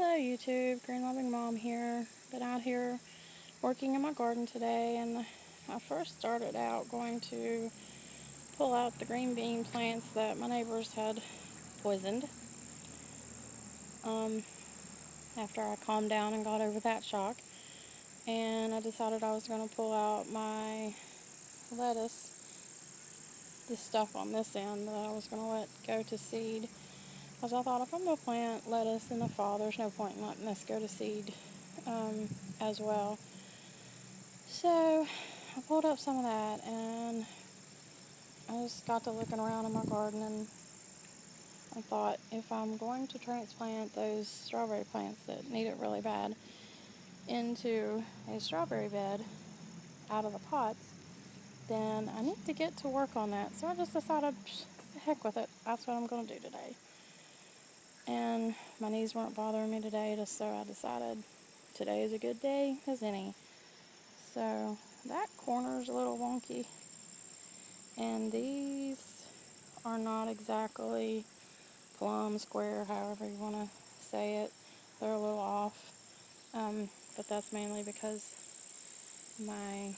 Hello YouTube, Green Loving Mom here. Been out here working in my garden today, and I first started out going to pull out the green bean plants that my neighbors had poisoned. After I calmed down and got over that shock, and I decided I was going to pull out my lettuce, the stuff on this end that I was going to let go to seed. Because I thought, if I'm going to plant lettuce in the fall, there's no point in letting this go to seed as well. So I pulled up some of that, and I just got to looking around in my garden, and I thought, if I'm going to transplant those strawberry plants that need it really bad into a strawberry bed out of the pots, then I need to get to work on that. So I just decided, the heck with it, that's what I'm going to do today. And my knees weren't bothering me today, so I decided today is a good day as any. So that corner's a little wonky, and these are not exactly plumb square, however you want to say it. They're a little off, but that's mainly because my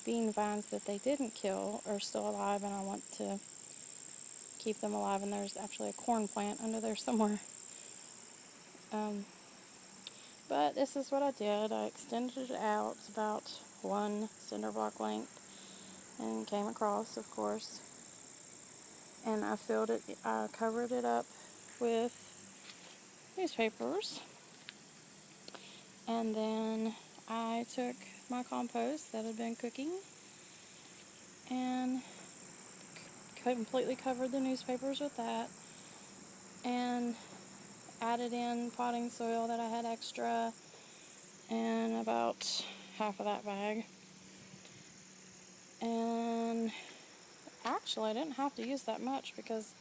bean vines that they didn't kill are still alive, and I want to keep them alive. And there's actually a corn plant under there somewhere. But this is what I did. I extended it out about 1 cinder block length and came across, of course, and I covered it up with newspapers, and then I took my compost that had been cooking and completely covered the newspapers with that, and added in potting soil that I had extra, and about half of that bag. And actually I didn't have to use that much, because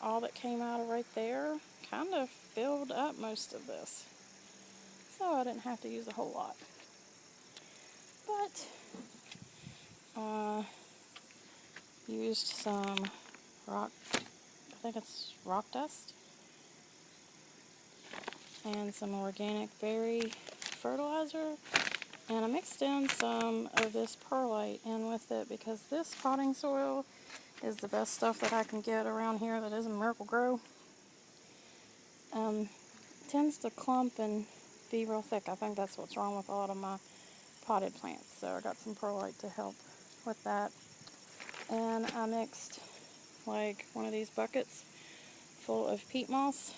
all that came out of right there kind of filled up most of this, so I didn't have to use a whole lot. But used some I think it's rock dust, and some organic berry fertilizer, and I mixed in some of this perlite in with it, because this potting soil is the best stuff that I can get around here that isn't Miracle-Gro. Tends to clump and be real thick. I think that's what's wrong with a lot of my potted plants, so I got some perlite to help with that. And I mixed like one of these buckets full of peat moss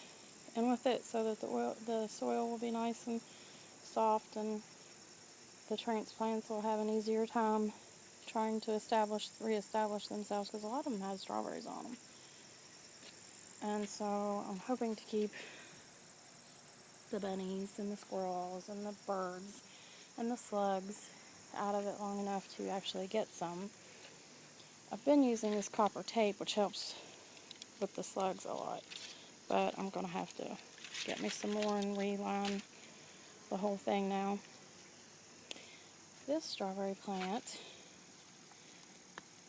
in with it, so that the soil will be nice and soft, and the transplants will have an easier time trying to reestablish themselves, because a lot of them have strawberries on them. And so I'm hoping to keep the bunnies and the squirrels and the birds and the slugs out of it long enough to actually get some. I've been using this copper tape, which helps with the slugs a lot, but I'm going to have to get me some more and reline the whole thing now. This strawberry plant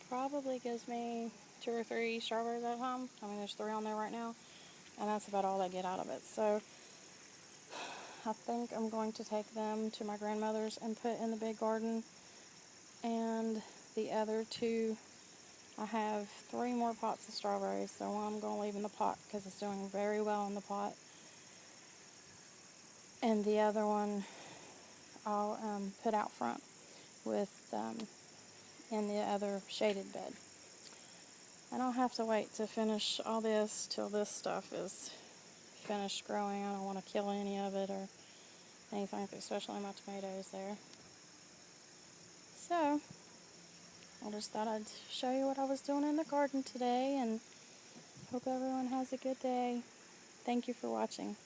probably gives me 2 or 3 strawberries at a time. I mean, there's 3 on there right now, and that's about all I get out of it. So I think I'm going to take them to my grandmother's and put in the big garden, and the other 2, I have 3 more pots of strawberries, so one I'm going to leave in the pot because it's doing very well in the pot, and the other one I'll put out front with in the other shaded bed. And I'll have to wait to finish all this till this stuff is finished growing. I don't want to kill any of it or anything, especially my tomatoes there. So I just thought I'd show you what I was doing in the garden today, and hope everyone has a good day. Thank you for watching.